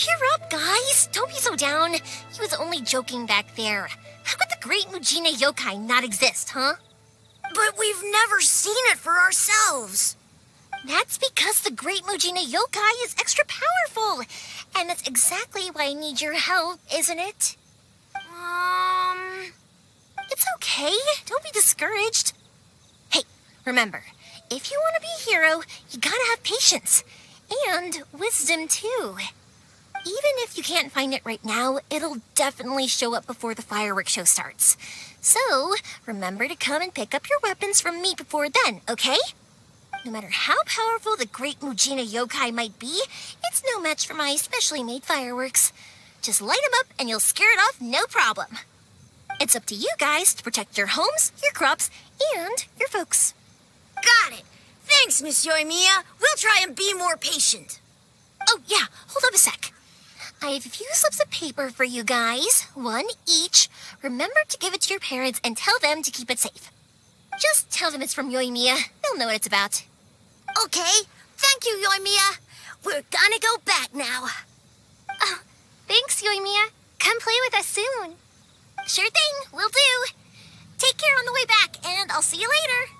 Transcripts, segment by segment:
Cheer up, guys. Don't be so down. He was only joking back there. How could the great Mujina yokai not exist, huh? But we've never seen it for ourselves. That's because the great Mujina yokai is extra powerful. And that's exactly why I need your help, isn't it? It's okay. Don't be discouraged. Hey, remember, if you want to be a hero, you gotta have patience. And wisdom, too. Even if you can't find it right now, it'll definitely show up before the fireworks show starts. So, remember to come and pick up your weapons from me before then, okay? No matter how powerful the great Mujina yokai might be, it's no match for my specially made fireworks. Just light them up and you'll scare it off no problem. It's up to you guys to protect your homes, your crops, and your folks. Got it. Thanks, Miss Yoimiya. We'll try and be more patient. Oh, yeah. Hold up a sec. I have a few slips of paper for you guys, one each. Remember to give it to your parents and tell them to keep it safe. Just tell them it's from Yoimiya. They'll know what it's about. Okay. Thank you, Yoimiya. We're gonna go back now. Oh, thanks, Yoimiya. Come play with us soon. Sure thing. Will do. Take care on the way back, and I'll see you later.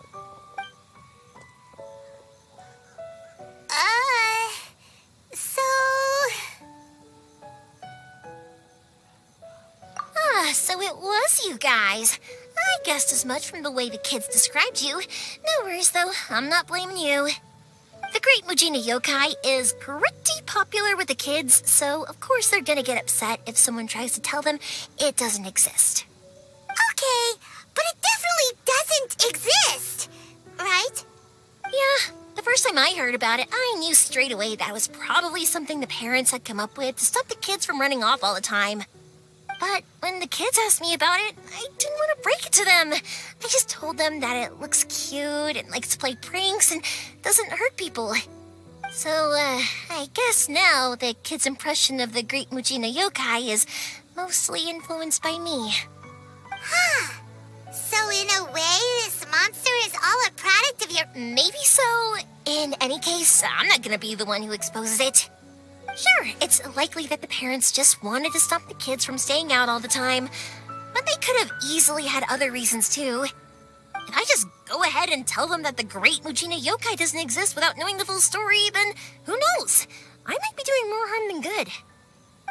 So it was you guys. I guessed as much from the way the kids described you. No worries, though. I'm not blaming you. The great Mujina yokai is pretty popular with the kids, so of course they're gonna get upset if someone tries to tell them it doesn't exist. Okay, but it definitely doesn't exist, right? Yeah, the first time I heard about it, I knew straight away that was probably something the parents had come up with to stop the kids from running off all the time. But when the kids asked me about it, I didn't want to break it to them. I just told them that it looks cute and likes to play pranks and doesn't hurt people. So, I guess now the kids' impression of the great Mujina yokai is mostly influenced by me. Huh. So in a way, this monster is all a product of your... Maybe so. In any case, I'm not gonna be the one who exposes it. Sure, it's likely that the parents just wanted to stop the kids from staying out all the time, but they could have easily had other reasons too. If I just go ahead and tell them that the great Mujina yokai doesn't exist without knowing the full story, then who knows? I might be doing more harm than good.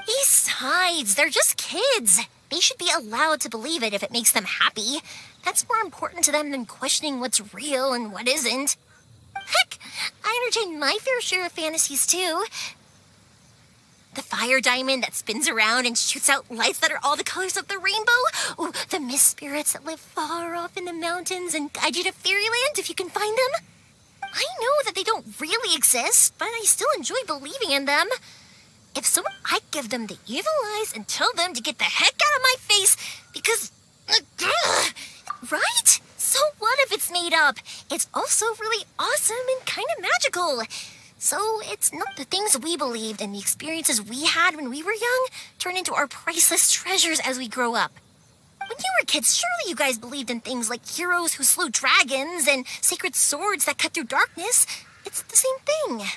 Besides, they're just kids. They should be allowed to believe it if it makes them happy. That's more important to them than questioning what's real and what isn't. Heck, I entertain my fair share of fantasies too. The fire diamond that spins around and shoots out lights that are all the colors of the rainbow. Ooh, the mist spirits that live far off in the mountains and guide you to fairyland if you can find them. I know that they don't really exist, but I still enjoy believing in them. If so, I'd give them the evil eyes and tell them to get the heck out of my face because... right? So what if it's made up? It's also really awesome and kind of magical. So it's not the things we believed and the experiences we had when we were young turn into our priceless treasures as we grow up. When you were kids, surely you guys believed in things like heroes who slew dragons and sacred swords that cut through darkness. It's the same thing.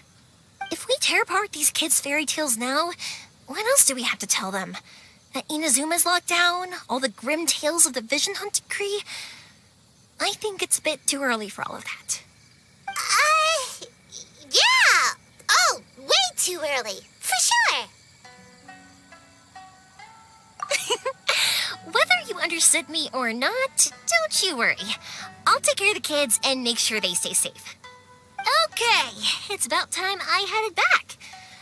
If we tear apart these kids' fairy tales now, what else do we have to tell them? That Inazuma's locked down? All the grim tales of the Vision Hunt decree? I think it's a bit too early for all of that. Yeah! Oh, way too early. For sure. Whether you understood me or not, don't you worry. I'll take care of the kids and make sure they stay safe. Okay, it's about time I headed back.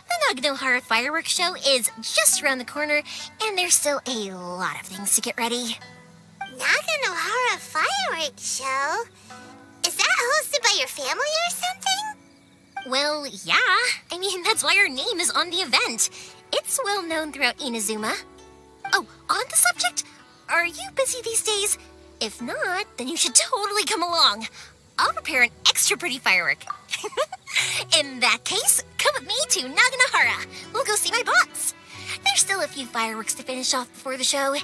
The Naganohara fireworks show is just around the corner, and there's still a lot of things to get ready. Naganohara fireworks show? Is that hosted by your family or something? Well, yeah. I mean, that's why our name is on the event. It's well known throughout Inazuma. Oh, on the subject, are you busy these days? If not, then you should totally come along. I'll prepare an extra pretty firework. In that case, come with me to Naganohara. We'll go see my boss. There's still a few fireworks to finish off before the show.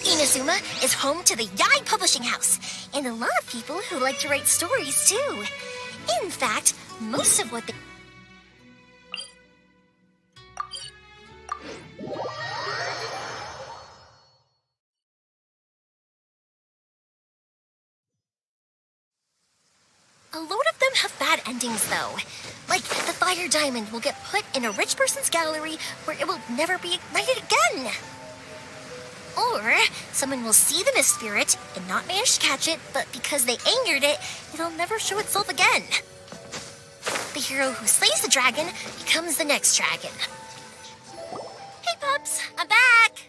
Inazuma is home to the Yai Publishing House, and a lot of people who like to write stories, too. In fact, most of what they A load of them have bad endings, though. Like, the fire diamond will get put in a rich person's gallery where it will never be ignited again. Or someone will see the mist spirit and not manage to catch it, but because they angered it, it'll never show itself again. The hero who slays the dragon becomes the next dragon. Hey, pups, I'm back.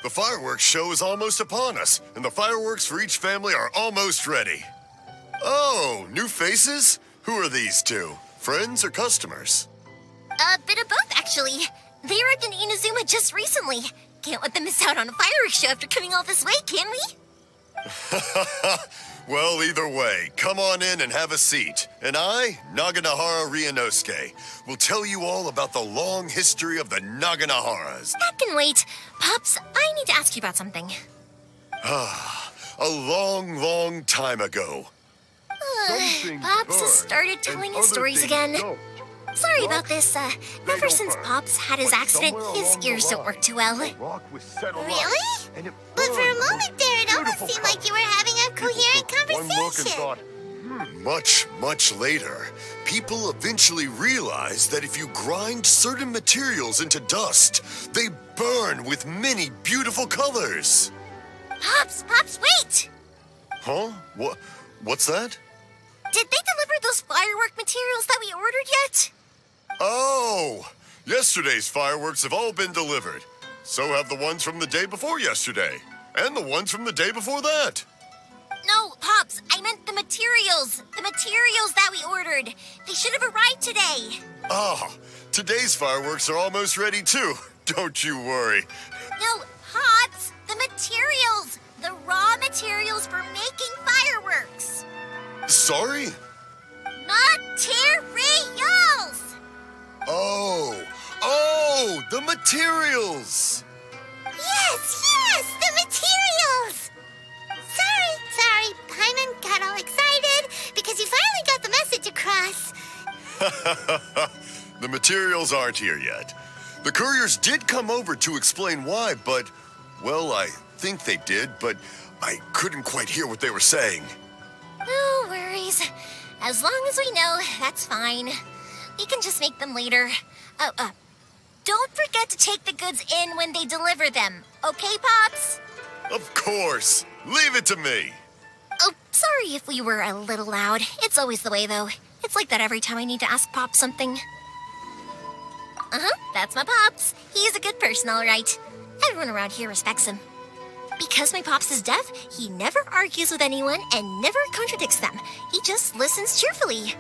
The fireworks show is almost upon us, and the fireworks for each family are almost ready. Oh, new faces? Who are these two? Friends or customers? A bit of both, actually. They arrived in Inazuma just recently. Can't let them miss out on a fireworks show after coming all this way, can we? Well, either way, come on in and have a seat. And I, Naganahara Ryunosuke, will tell you all about the long history of the Naganaharas. That can wait. Pops, I need to ask you about something. A long, long time ago. Pops has started telling his stories again. Sorry about this. Ever since Pops had his accident, his ears don't work too well. Really? But for a moment there, it almost seemed like you were having a coherent conversation. Much, much later, people eventually realized that if you grind certain materials into dust, they burn with many beautiful colors. Pops, wait! Huh? What's that? Did they deliver those firework materials that we ordered yet? Oh! Yesterday's fireworks have all been delivered. So have the ones from the day before yesterday. And the ones from the day before that. No, Pops, I meant the materials. The materials that we ordered. They should have arrived today. Ah, today's fireworks are almost ready too. Don't you worry. No, Pops, the materials. The raw materials for making fireworks. Sorry? Materials! Oh, the materials! Yes, the materials! Sorry, Paimon got all excited because you finally got the message across. The materials aren't here yet. The couriers did come over to explain why, but, well, I think they did, but I couldn't quite hear what they were saying. No worries. As long as we know, that's fine. We can just make them later. Don't forget to take the goods in when they deliver them. Okay, Pops? Of course. Leave it to me. Oh, sorry if we were a little loud. It's always the way, though. It's like that every time I need to ask Pops something. That's my Pops. He's a good person, all right. Everyone around here respects him. Because my Pops is deaf, he never argues with anyone and never contradicts them. He just listens cheerfully.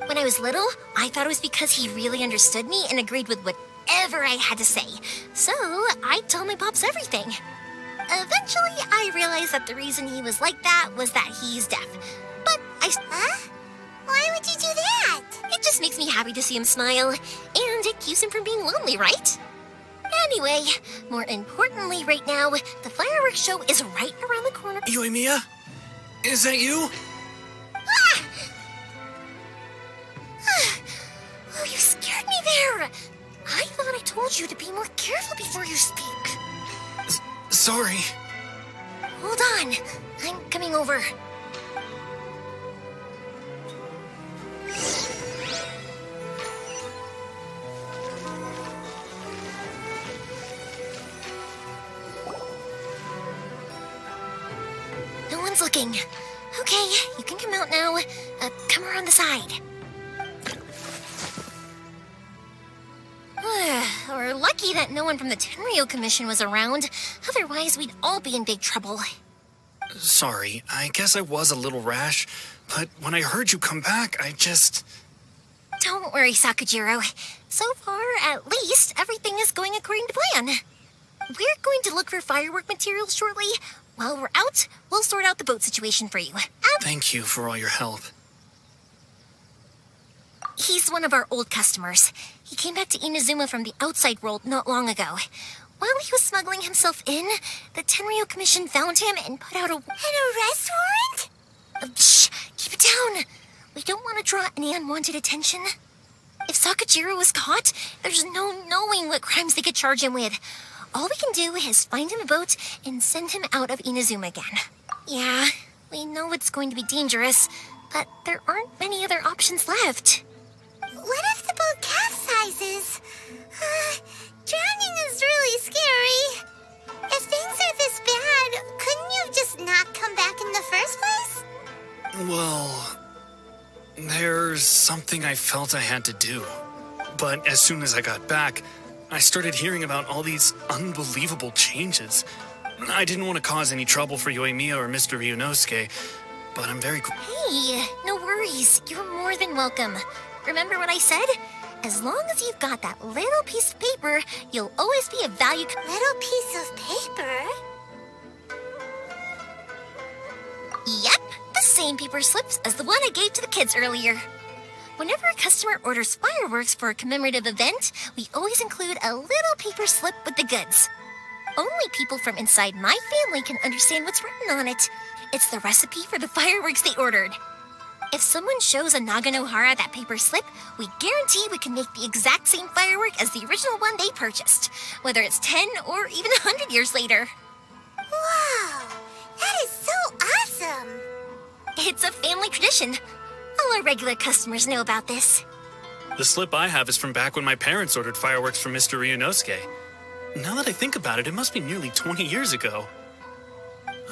When I was little, I thought it was because he really understood me and agreed with whatever I had to say. So I told my Pops everything. Eventually, I realized that the reason he was like that was that he's deaf. But Why would you do that? It just makes me happy to see him smile, and it keeps him from being lonely, right? Anyway, more importantly right now, the fireworks show is right around the corner. Yoimiya? Is that you? Oh, you scared me there. I thought I told you to be more careful before you speak. Sorry. Hold on. I'm coming over. No one's looking. Okay, you can come out now. Come around the side. We're lucky that no one from the Tenryo Commission was around. Otherwise, we'd all be in big trouble. Sorry, I guess I was a little rash, but when I heard you come back, I just... Don't worry, Sakujiro. So far, at least, everything is going according to plan. We're going to look for firework materials shortly. While we're out, we'll sort out the boat situation for you. Thank you for all your help. He's one of our old customers. He came back to Inazuma from the outside world not long ago. While he was smuggling himself in, the Tenryo Commission found him and put out An arrest warrant? Shh! Keep it down! We don't want to draw any unwanted attention. If Sakujiro was caught, there's no knowing what crimes they could charge him with. All we can do is find him a boat and send him out of Inazuma again. Yeah, we know it's going to be dangerous, but there aren't many other options left. What if the boat capsizes? Drowning is really scary. If things are this bad, couldn't you just not come back in the first place? Well, there's something I felt I had to do. But as soon as I got back, I started hearing about all these unbelievable changes. I didn't want to cause any trouble for Yoimiya or Mr. Ryunosuke, but I'm very... Hey, no worries. You're more than welcome. Remember what I said? As long as you've got that little piece of paper, you'll always be a valued... Little piece of paper? Yep, the same paper slips as the one I gave to the kids earlier. Whenever a customer orders fireworks for a commemorative event, we always include a little paper slip with the goods. Only people from inside my family can understand what's written on it. It's the recipe for the fireworks they ordered. If someone shows a Naganohara that paper slip, we guarantee we can make the exact same firework as the original one they purchased, whether it's 10 or even 100 years later. Wow, that is so awesome. It's a family tradition. All our regular customers know about this. The slip I have is from back when my parents ordered fireworks from Mr. Ryunosuke. Now that I think about it, it must be nearly 20 years ago.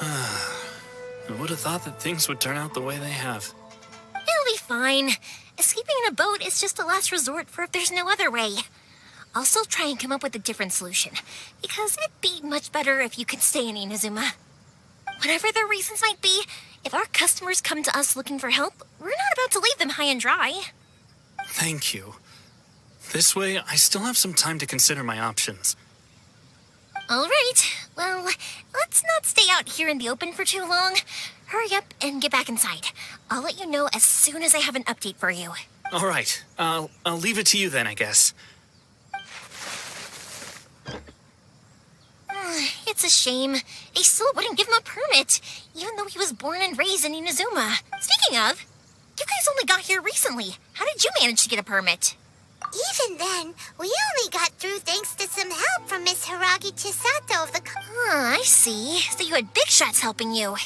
I would have thought that things would turn out the way they have. It'll be fine. Escaping in a boat is just a last resort for if there's no other way. I'll still try and come up with a different solution, because it'd be much better if you could stay in Inazuma. Whatever their reasons might be, if our customers come to us looking for help, we're not about to leave them high and dry. Thank you. This way, I still have some time to consider my options. All right. Well, let's not stay out here in the open for too long. Hurry up and get back inside. I'll let you know as soon as I have an update for you. All right. I'll leave it to you then, I guess. It's a shame. They still wouldn't give him a permit, even though he was born and raised in Inazuma. Speaking of, you guys only got here recently. How did you manage to get a permit? Even then, we only got through thanks to some help from Miss Hiragi Chisato of the... I see. So you had big shots helping you.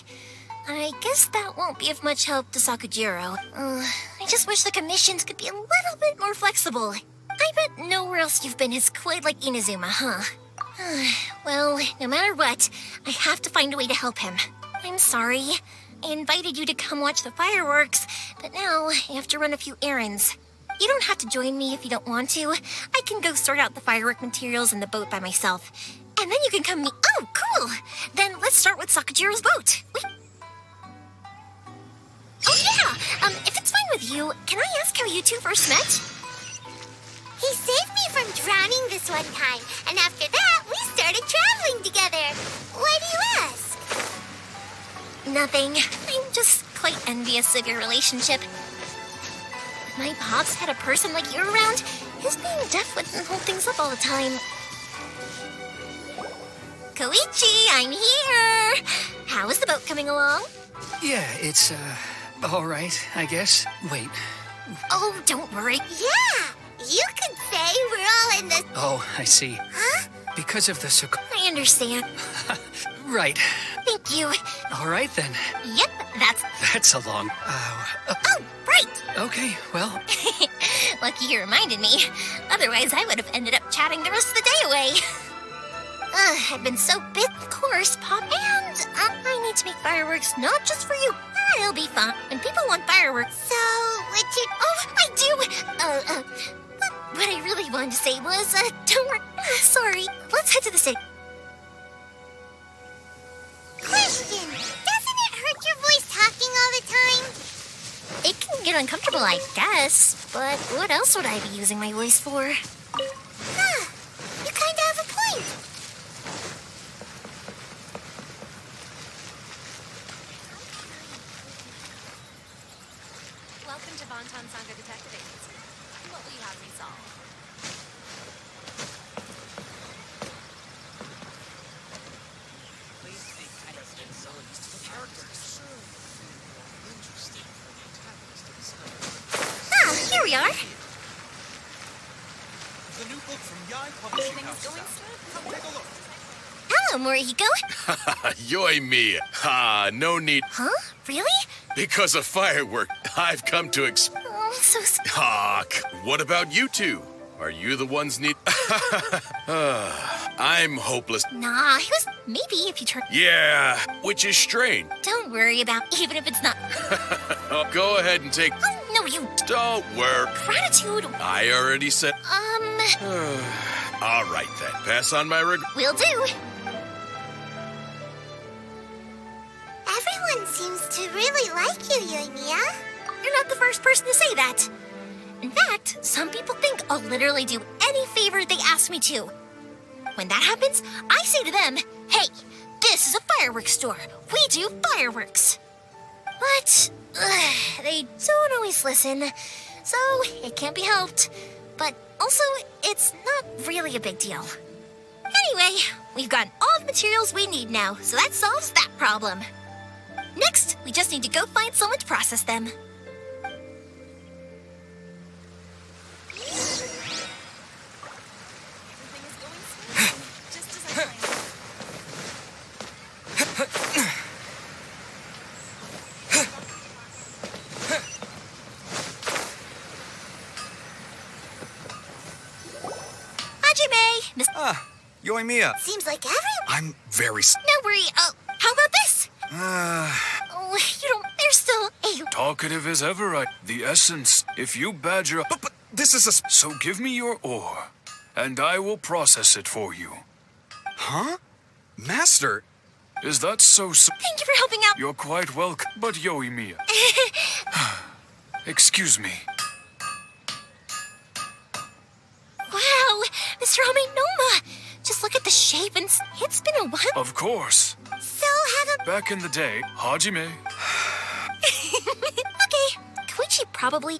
I guess that won't be of much help to Sakujiro. I just wish the commissions could be a little bit more flexible. I bet nowhere else you've been is quite like Inazuma, huh? Well, no matter what, I have to find a way to help him. I'm sorry. I invited you to come watch the fireworks, but now I have to run a few errands. You don't have to join me if you don't want to. I can go sort out the firework materials in the boat by myself. And then you can come meet... Oh, cool! Then let's start with Sakujiro's boat. Oh, yeah! If it's fine with you, can I ask how you two first met? He saved me from drowning this one time, and after that, we started traveling together. Why do you ask? Nothing. I'm just quite envious of your relationship. If my pops had a person like you around, his being deaf wouldn't hold things up all the time. Koichi, I'm here! How is the boat coming along? Yeah, it's, all right, I guess. Wait. Oh, don't worry. Yeah, you could say we're all in the... Oh, I see. Huh? Because of the I understand. Right. Thank you. All right, then. Yep, that's... That's a long... Oh, right! Okay, well... Lucky you reminded me. Otherwise, I would have ended up chatting the rest of the day away. I've been so busy, of course, Pop. And I need to make fireworks not just for you. It'll be fun when people want fireworks. So, what you... Oh, I do! What I really wanted to say was, don't worry. Sorry. Let's head to the city. Question, doesn't it hurt your voice talking all the time? It can get uncomfortable, I guess. But what else would I be using my voice for? Huh, you kind of have a point. Welcome to Bonton Sanga Detective Agency. What will you have me solve? Here we are. The new book from Yai Publishing Everything's House. going smooth. Come take a look. Hello, Morihiko. Yoimiya. Ha, no need. Huh? Really? Because of firework, I've come to Oh, so what about you two? Are you the ones need... I'm hopeless. Nah, it was maybe if you turn... Yeah, which is strange. Don't worry about even if it's not... Go ahead and take... Oh, no, you... Don't worry. Gratitude. I already said... All right, then. Pass on my regret. Will do. Everyone seems to really like you, Yoimiya. You're not the first person to say that. In fact, some people think I'll literally do any favor they ask me to. When that happens, I say to them, hey, this is a fireworks store. We do fireworks. But they don't always listen, so it can't be helped. But also, it's not really a big deal. Anyway, we've got all the materials we need now, so that solves that problem. Next, we just need to go find someone to process them. Everything is going smoothly, just as I planned. Hajime! Miss... Yoimiya. Seems like everyone... I'm very... No worry, how about this? Oh, you don't... There's still a... Talkative as ever, the essence. If you badger... But this is a... So give me your ore, and I will process it for you. Huh? Master? Is that so... Thank you for helping out. You're quite welcome, but Yoimiya. Excuse me. Wow, Mr. Amenoma! Just look at the shape and it's been a while. Of course. So have a... Back in the day, Hajime. Okay, Koichi probably...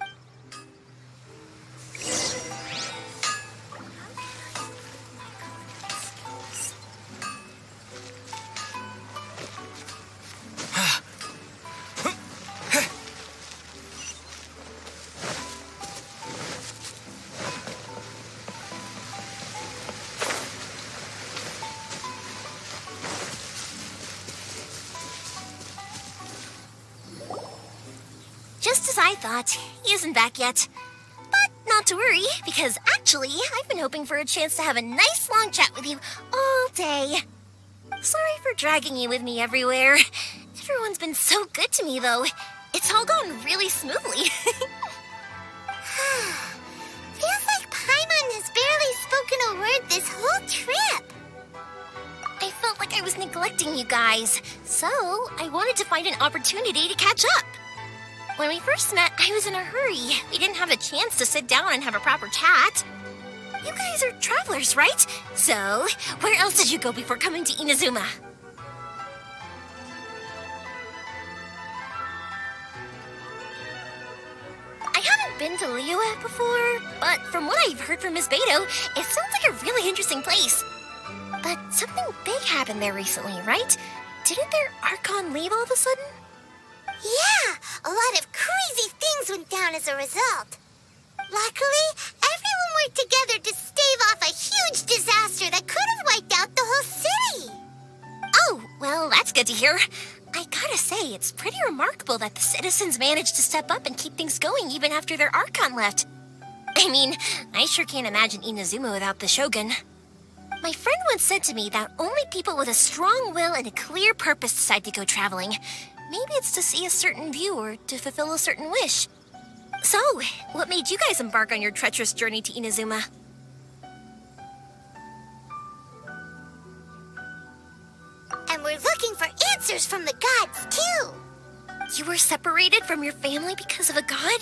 Just as I thought, he isn't back yet. But not to worry, because actually, I've been hoping for a chance to have a nice long chat with you all day. Sorry for dragging you with me everywhere. Everyone's been so good to me, though. It's all gone really smoothly. Feels like Paimon has barely spoken a word this whole trip. I felt like I was neglecting you guys, so I wanted to find an opportunity to catch up. When we first met, I was in a hurry. We didn't have a chance to sit down and have a proper chat. You guys are travelers, right? So, where else did you go before coming to Inazuma? I haven't been to Liyue before, but from what I've heard from Miss Beto, it sounds like a really interesting place. But something big happened there recently, right? Didn't their Archon leave all of a sudden? Yeah, a lot of crazy things went down as a result. Luckily, everyone worked together to stave off a huge disaster that could have wiped out the whole city. Oh, well, that's good to hear. I gotta say, it's pretty remarkable that the citizens managed to step up and keep things going even after their Archon left. I mean, I sure can't imagine Inazuma without the Shogun. My friend once said to me that only people with a strong will and a clear purpose decide to go traveling. Maybe it's to see a certain view or to fulfill a certain wish. So, what made you guys embark on your treacherous journey to Inazuma? And we're looking for answers from the gods, too. You were separated from your family because of a god?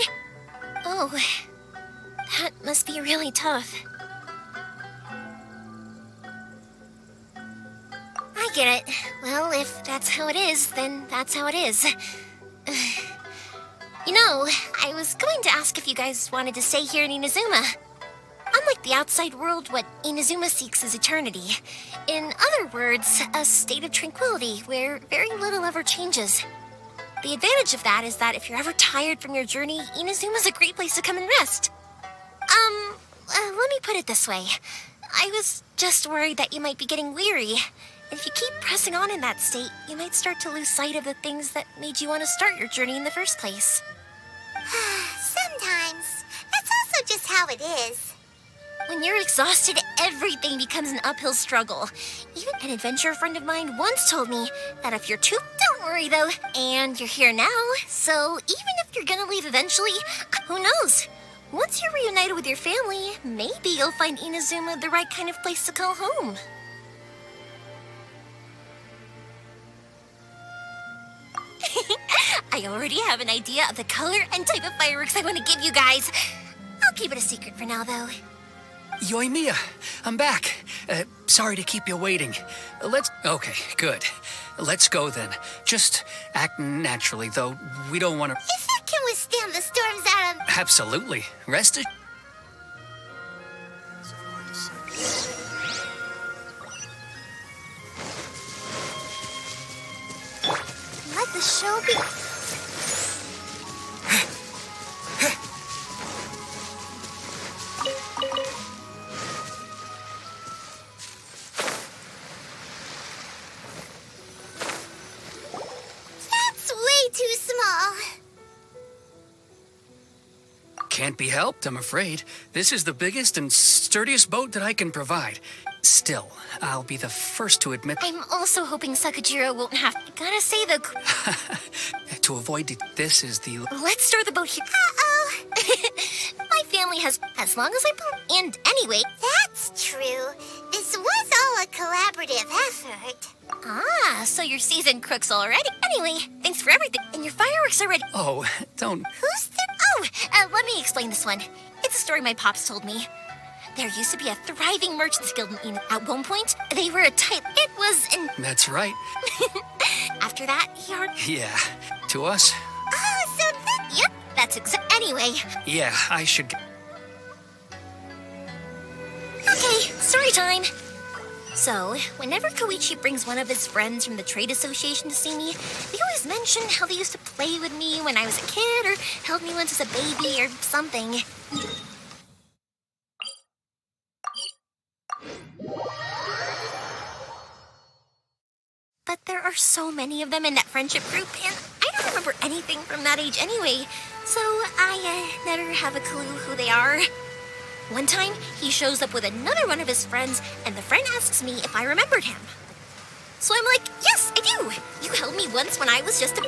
Oh, that must be really tough. I get it. Well, if that's how it is, then that's how it is. You know, I was going to ask if you guys wanted to stay here in Inazuma. Unlike the outside world, what Inazuma seeks is eternity. In other words, a state of tranquility where very little ever changes. The advantage of that is that if you're ever tired from your journey, Inazuma's a great place to come and rest. Let me put it this way. I was just worried that you might be getting weary. If you keep pressing on in that state, you might start to lose sight of the things that made you want to start your journey in the first place. Sometimes. That's also just how it is. When you're exhausted, everything becomes an uphill struggle. Even an adventure friend of mine once told me that if you're too... Don't worry, though. And you're here now, so even if you're gonna leave eventually, who knows? Once you're reunited with your family, maybe you'll find Inazuma the right kind of place to call home. I already have an idea of the color and type of fireworks I want to give you guys. I'll keep it a secret for now, though. Yoimiya, I'm back. Sorry to keep you waiting. Okay, good. Let's go then. Just act naturally, though. We don't want to... If it can withstand the storms out of... Absolutely. Rest assured. Let the show be... That's way too small. Can't be helped, I'm afraid. This is the biggest and sturdiest boat that I can provide. Still, I'll be the first to admit... I'm also hoping Sakajiro won't have... Gotta say, though... To avoid this is the... Let's store the boat here. Uh-oh. My family has... As long as I... And anyway... That's true. This was all a collaborative effort. Ah, so you're seasoned crooks already. Anyway, thanks for everything. And your fireworks are ready. Oh, don't... Who's the... Oh, let me explain this one. It's a story my pops told me. There used to be a thriving merchants guild in Eden. At one point, they were a type. It was an... That's right. After that, he heard... Yeah. To us? Oh, so that... Yep, that's exact... Anyway. Yeah, I should... Okay, story time. So, whenever Koichi brings one of his friends from the trade association to see me, they always mention how they used to play with me when I was a kid or held me once as a baby or something. But there are so many of them in that friendship group, and I don't remember anything from that age anyway, so I never have a clue who they are. One time, he shows up with another one of his friends, and the friend asks me if I remembered him. So I'm like, yes, I do! You held me once when I was just a...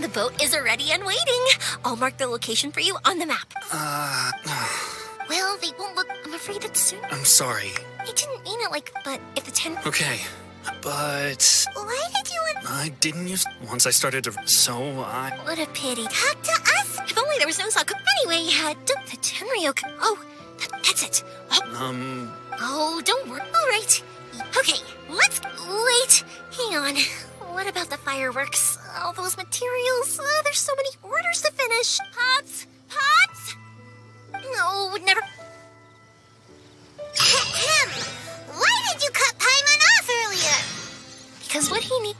The boat is already and waiting. I'll mark the location for you on the map. Well, they won't look... I'm afraid it's soon. I'm sorry. I didn't mean it like... But if the 10... Okay, but Why did you... I didn't use... Once I started to... So I... What a pity. Talk to us? If only there was no Saku. Anyway, don't the Tenryo... Oh, that's it. Oh, don't worry. All right. Okay, let's... Wait, hang on. What about the fireworks? All those materials? There's so many orders to finish. Pops? Pops? No, never... Ahem. Why did you cut Paimon off earlier? Because what he needs...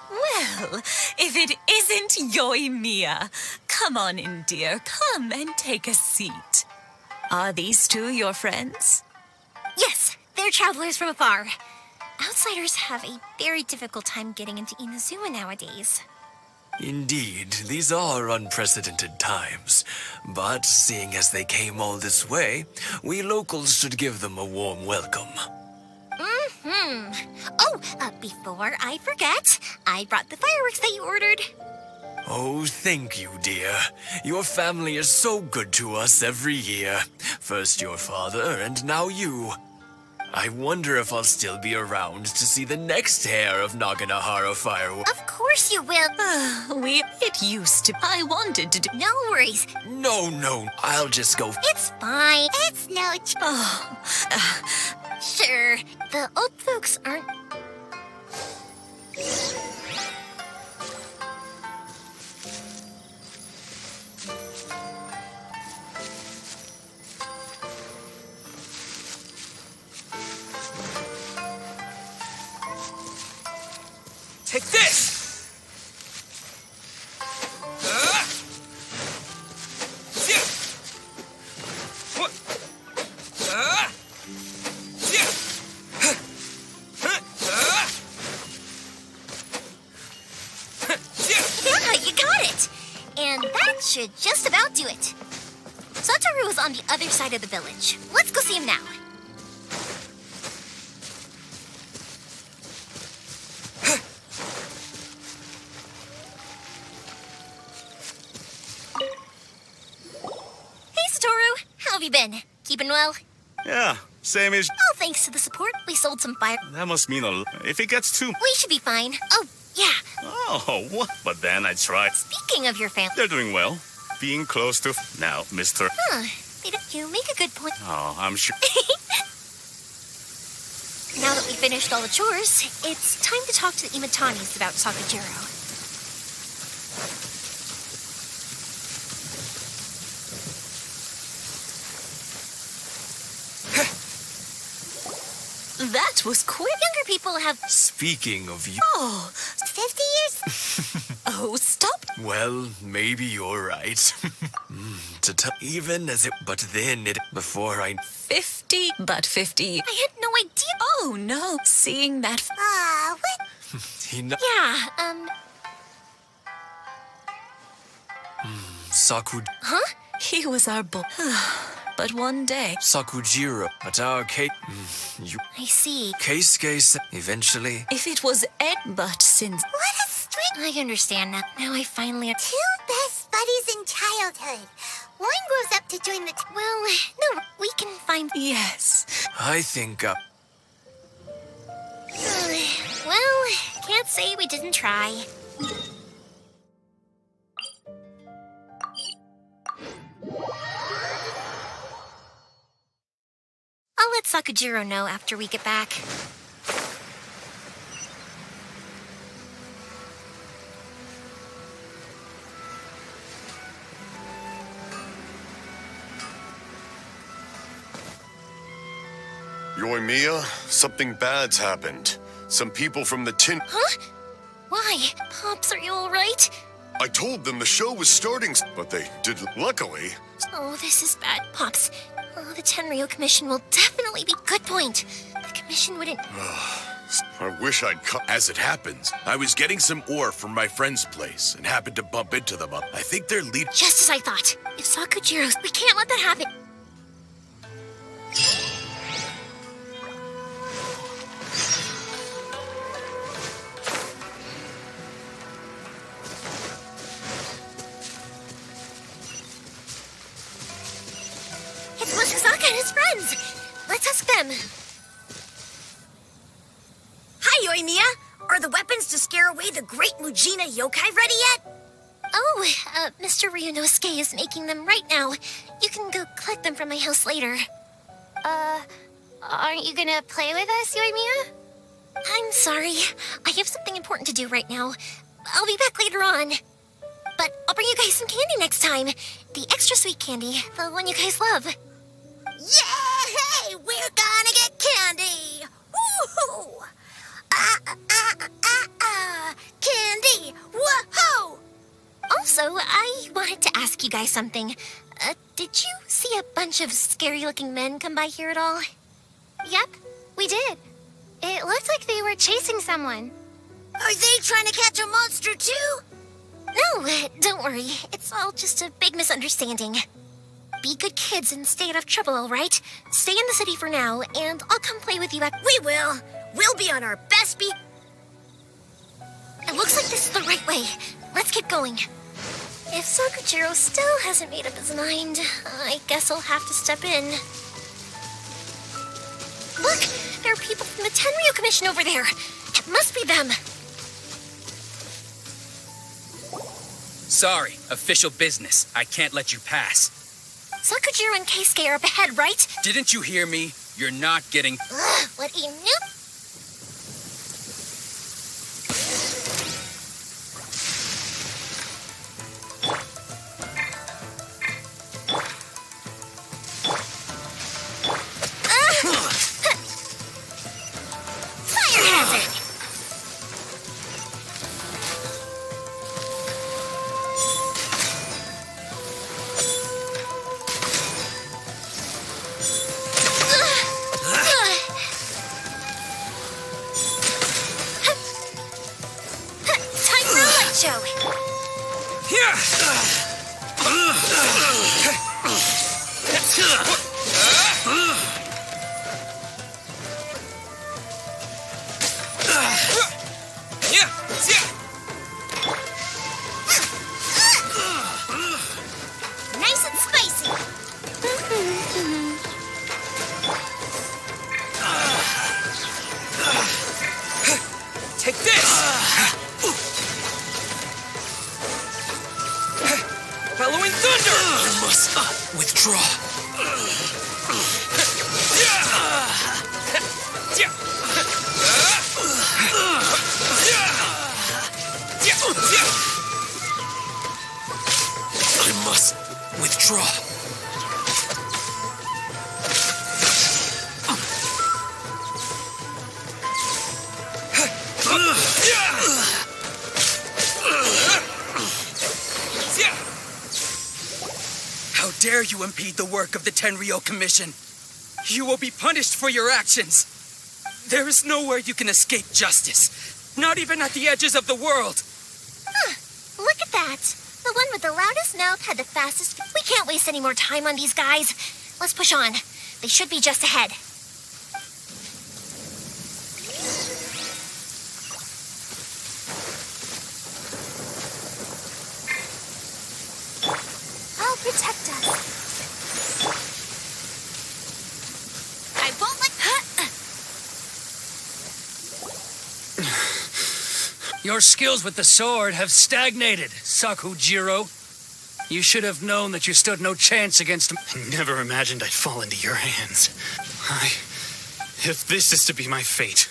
Well, if it isn't Yoimiya, come on in, dear. Come and take a seat. Are these two your friends? Yes, they're travelers from afar. Outsiders have a very difficult time getting into Inazuma nowadays. Indeed, these are unprecedented times. But seeing as they came all this way, we locals should give them a warm welcome. Oh, before I forget, I brought the fireworks that you ordered. Oh, thank you, dear. Your family is so good to us every year. First your father, and now you. I wonder if I'll still be around to see the next hair of Naganahara fireworks. Of course you will. It used to. I wanted to do. No worries. No, I'll just go. It's fine. It's no... Sure, the old folks aren't... Take this! Yeah, you got it! And that should just about do it. Satoru is on the other side of the village. Let's go see him now. Hey, Satoru. How have you been? Keeping well? Yeah, same as. Oh, thanks to the support, we sold some fire. That must mean if it gets too. We should be fine. Oh, yeah. Oh, what? But then I tried. Speaking of your family. They're doing well. Being close to. Now, Mr. Huh. You make a good point. Oh, I'm sure. Now that we finished all the chores, it's time to talk to the Imatanis about Sakajiro. That was quick. Younger people have... Speaking of you. Oh, 50 years? oh, stop. Well, maybe you're right. To tell, even as it, but then it, before I. 50, but 50. I had no idea. Oh, no. Seeing that. What? He kn- Yeah, Sakud. Huh? He was our boy. But one day. Sakujiro. At our case. You. I see. Keisuke. Eventually. If it was Ed, but since. What a sweet... I understand now. Now I finally... Two best buddies in childhood. One grows up to join the... Well, no, we can find... Yes. I think. Well, can't say we didn't try. I'll let Sakajiro know after we get back. Yoimiya, something bad's happened. Some people from the tin... Huh? Why? Pops, are you all right? I told them the show was starting, but they did. Luckily. Oh, this is bad, Pops. Oh, the Tenryo Commission will definitely be... Good point. The Commission wouldn't... I wish I'd come. As it happens, I was getting some ore from my friend's place and happened to bump into them. I think they're lead. Just as I thought. If Sakujiro's... We can't let that happen. It's Mochizaka and his friends. Let's ask them. Hi, Yoimiya. Are the weapons to scare away the great Mujina yokai ready yet? Oh, Mr. Ryunosuke is making them right now. You can go collect them from my house later. Aren't you gonna play with us, Yoimiya? I'm sorry. I have something important to do right now. I'll be back later on. But I'll bring you guys some candy next time. The extra sweet candy, the one you guys love. Yay! We're gonna get candy! Woohoo! Candy! Woohoo! Also, I wanted to ask you guys something. Did you see a bunch of scary-looking men come by here at all? Yep, we did. It looked like they were chasing someone. Are they trying to catch a monster too? No, don't worry. It's all just a big misunderstanding. Be good kids and stay out of trouble, all right? Stay in the city for now, and I'll come play with you at... We will. We'll be on our best be... It looks like this is the right way. Let's get going. If Sakujiro still hasn't made up his mind, I guess I'll have to step in. Look! There are people from the Tenryo Commission over there. It must be them. Sorry, official business. I can't let you pass. Sakujiro and Keisuke are up ahead, right? Didn't you hear me? You're not getting... Ugh, what a noob. Fire hazard! show. Nice and spicy. Take this! Bellowing thunder! I must withdraw. I must withdraw. How dare you impede the work of the Tenryou Commission? You will be punished for your actions. There is nowhere you can escape justice, not even at the edges of the world. Huh. Look at that. The one with the loudest mouth had the fastest... We can't waste any more time on these guys. Let's push on. They should be just ahead. I'll protect us. I won't let... Your skills with the sword have stagnated, Sakujiro. You should have known that you stood no chance against him. I never imagined I'd fall into your hands. If this is to be my fate,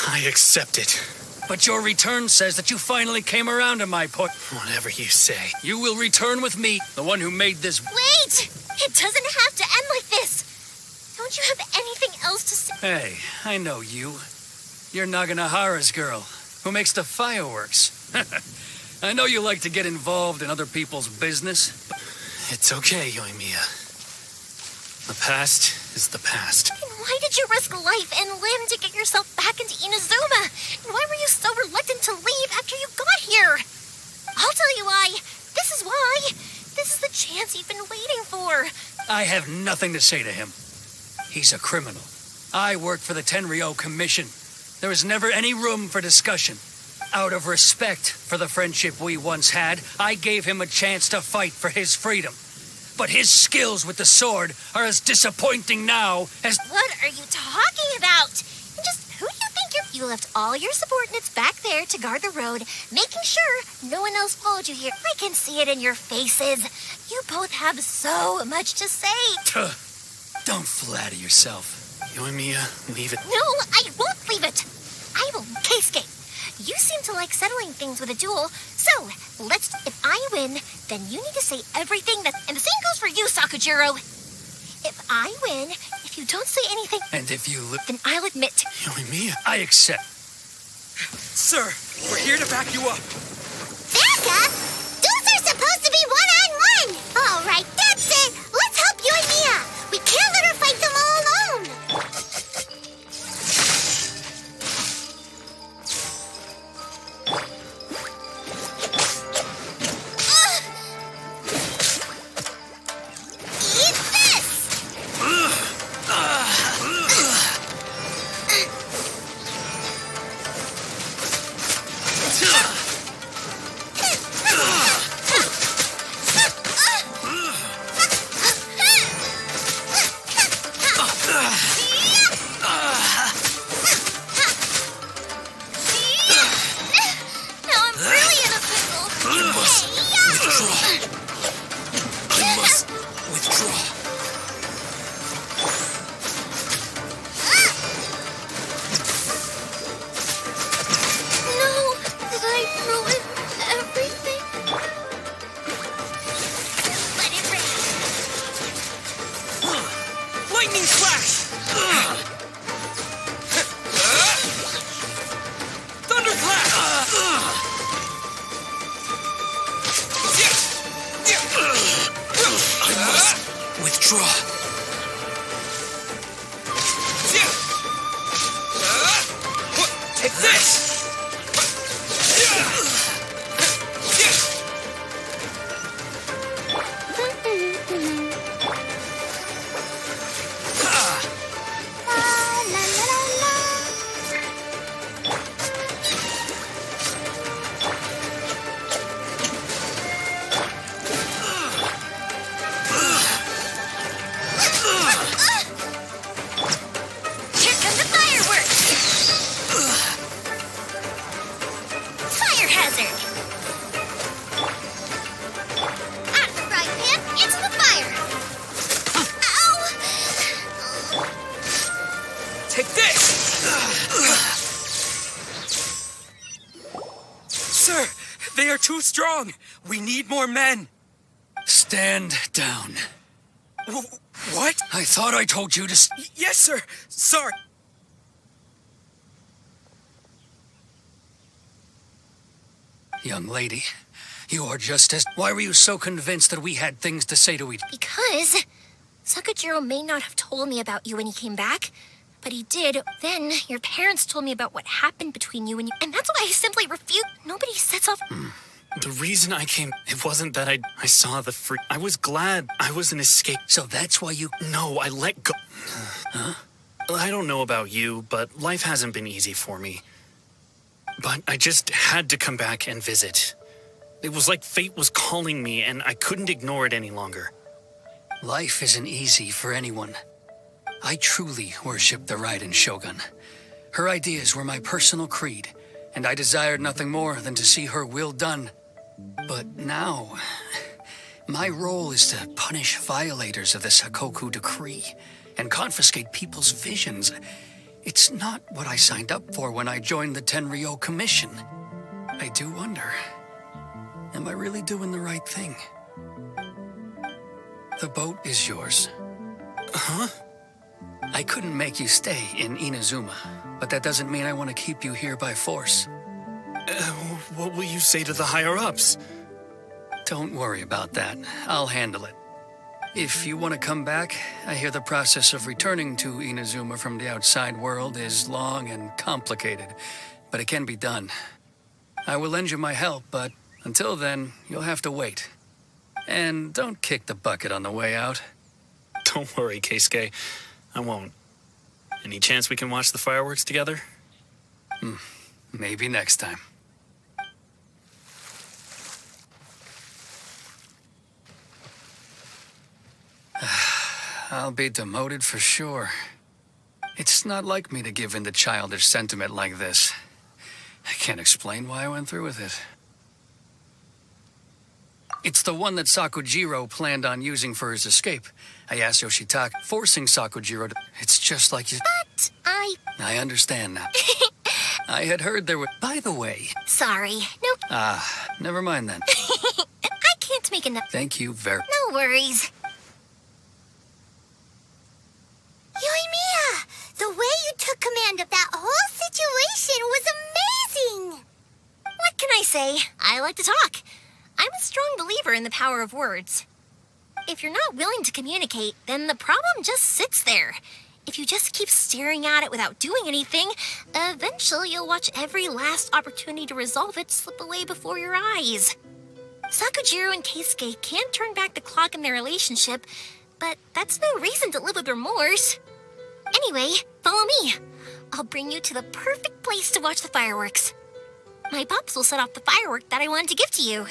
I accept it. But your return says that you finally came around to my point. Whatever you say. You will return with me, the one who made this... Wait! It doesn't have to end like this. Don't you have anything else to say? Hey, I know you. You're Naganahara's girl, who makes the fireworks. I know you like to get involved in other people's business. It's okay, Yoimiya. The past is the past. And why did you risk life and limb to get yourself back into Inazuma? And why were you so reluctant to leave after you got here? I'll tell you why. This is why. This is the chance you've been waiting for. I have nothing to say to him. He's a criminal. I work for the Tenryou Commission. There is never any room for discussion. Out of respect for the friendship we once had, I gave him a chance to fight for his freedom. But his skills with the sword are as disappointing now as... What are you talking about? And just who do you think you left all your subordinates back there to guard the road, making sure no one else followed you here. I can see it in your faces. You both have so much to say. Don't flatter yourself. Yoimiya, leave it. No, I won't leave it. I will Keisuke. You seem to like settling things with a duel, so if I win, then you need to say everything that... And the same goes for you, Sakujiro. If I win, if you don't say anything... And if you look... Then I'll admit... Yoimiya. I accept. Sir, we're here to back you up. Back up? Duels are supposed to be one-on-one. All right, that's it. Let's help Yoimiya. We can't let her fight them all alone. Take this! Sir, they are too strong. We need more men. Stand down. What? I thought I told you to... Yes, sir. Sorry. Young lady, you are just as... Why were you so convinced that we had things to say to each... Because Sakujiro may not have told me about you when he came back, but he did. Then your parents told me about what happened between you and that's why I simply refused. Nobody sets off... The reason I came, it wasn't that I saw the freak. I was glad I was an escape. So that's why you... No, I let go. Huh? I don't know about you, but life hasn't been easy for me. But I just had to come back and visit. It was like fate was calling me, and I couldn't ignore it any longer. Life isn't easy for anyone. I truly worship the Raiden Shogun. Her ideas were my personal creed, and I desired nothing more than to see her will done. But now, my role is to punish violators of the Sakoku decree and confiscate people's visions. It's not what I signed up for when I joined the Tenryo Commission. I do wonder, am I really doing the right thing? The boat is yours. Huh? I couldn't make you stay in Inazuma, but that doesn't mean I want to keep you here by force. What will you say to the higher-ups? Don't worry about that. I'll handle it. If you want to come back, I hear the process of returning to Inazuma from the outside world is long and complicated, but it can be done. I will lend you my help, but until then, you'll have to wait. And don't kick the bucket on the way out. Don't worry, Keisuke. I won't. Any chance we can watch the fireworks together? Maybe next time. I'll be demoted for sure. It's not like me to give in to childish sentiment like this. I can't explain why I went through with it. It's the one that Sakujiro planned on using for his escape. I asked Yoshitaka, forcing Sakujiro to... It's just like you... But I understand now. I had heard there were... By the way... Sorry. Nope. Never mind then. I can't make enough... Thank you very... No worries. Yoimiya, the way you took command of that whole situation was amazing! What can I say? I like to talk. I'm a strong believer in the power of words. If you're not willing to communicate, then the problem just sits there. If you just keep staring at it without doing anything, eventually you'll watch every last opportunity to resolve it slip away before your eyes. Sakujiro and Keisuke can't turn back the clock in their relationship, but that's no reason to live with remorse. Anyway, follow me. I'll bring you to the perfect place to watch the fireworks. My pops will set off the firework that I wanted to give to you.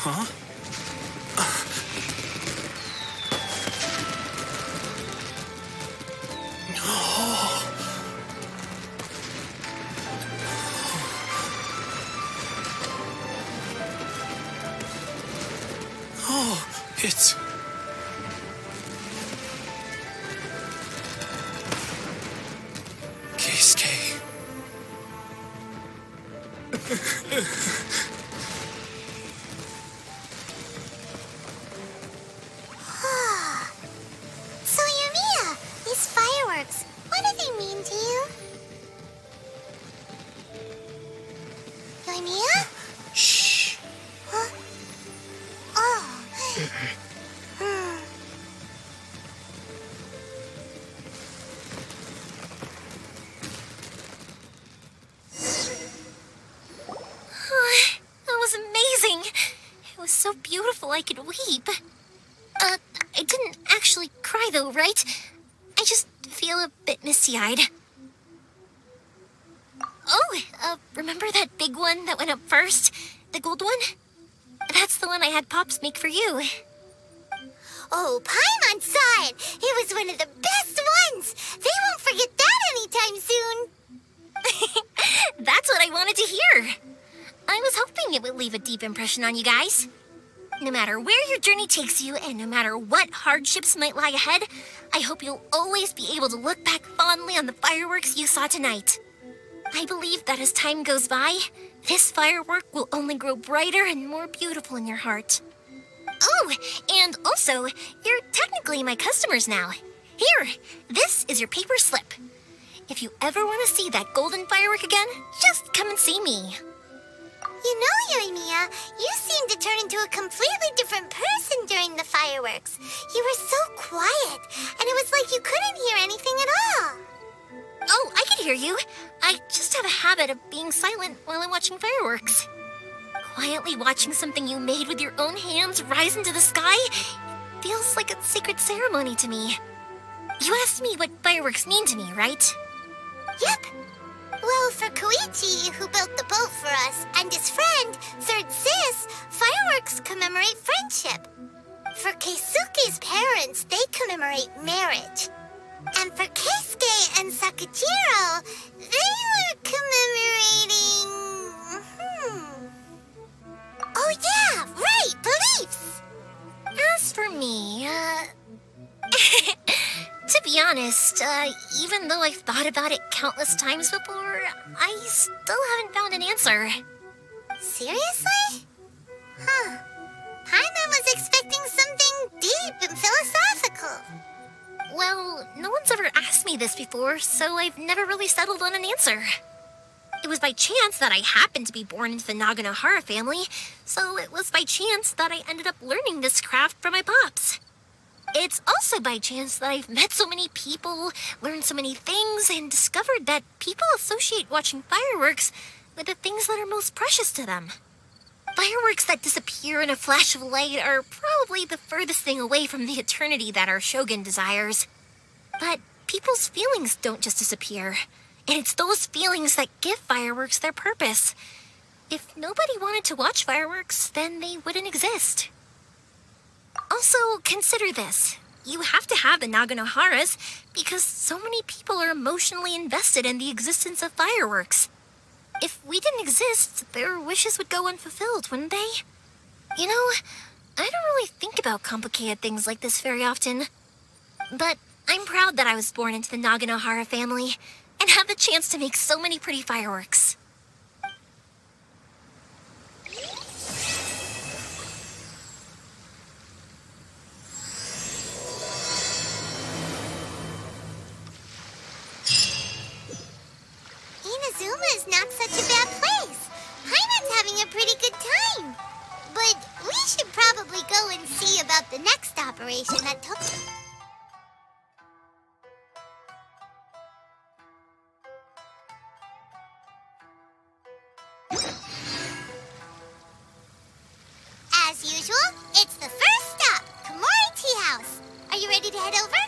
Huh? Oh, it's... Keisuke. So, Yoimiya, these fireworks, what do they mean to you? Yoimiya? Shh. Huh? Oh, That was amazing. It was so beautiful I could weep. I didn't actually cry though, right? I just feel a bit misty-eyed. Oh, remember that big one that went up first? The gold one? That's the one I had Pops make for you. Oh, Paimon saw it. It was one of the best ones. They won't forget that anytime soon. That's what I wanted to hear. I was hoping it would leave a deep impression on you guys. No matter where your journey takes you, and no matter what hardships might lie ahead, I hope you'll always be able to look back fondly on the fireworks you saw tonight. I believe that as time goes by, this firework will only grow brighter and more beautiful in your heart. Oh, and also, you're technically my customers now. Here, this is your paper slip. If you ever want to see that golden firework again, just come and see me. You know, Yoimiya, you seemed to turn into a completely different person during the fireworks. You were so quiet, and it was like you couldn't hear anything at all. Oh, I can hear you. I just have a habit of being silent while I'm watching fireworks. Quietly watching something you made with your own hands rise into the sky feels like a sacred ceremony to me. You asked me what fireworks mean to me, right? Yep. Well, for Koichi, who built the boat for us, and his friend, Third Sis, fireworks commemorate friendship. For Keisuke's parents, they commemorate marriage. And for Keisuke and Sakujiro, they were commemorating... Oh yeah, right, beliefs! As for me, to be honest, even though I've thought about it countless times before, I still haven't found an answer. Seriously? Huh. Paimon was expecting something deep and philosophical. Well, no one's ever asked me this before, so I've never really settled on an answer. It was by chance that I happened to be born into the Naganohara family, so it was by chance that I ended up learning this craft from my pops. It's also by chance that I've met so many people, learned so many things, and discovered that people associate watching fireworks with the things that are most precious to them. Fireworks that disappear in a flash of light are probably the furthest thing away from the eternity that our shogun desires. But people's feelings don't just disappear, and it's those feelings that give fireworks their purpose. If nobody wanted to watch fireworks, then they wouldn't exist. Also, consider this. You have to have the Naganoharas because so many people are emotionally invested in the existence of fireworks. If we didn't exist, their wishes would go unfulfilled, wouldn't they? You know, I don't really think about complicated things like this very often. But I'm proud that I was born into the Naganohara family and have the chance to make so many pretty fireworks. Inazuma is not such a bad place. Paimon's having a pretty good time. But we should probably go and see about the next operation that took... As usual, it's the first stop, Komori Tea House. Are you ready to head over?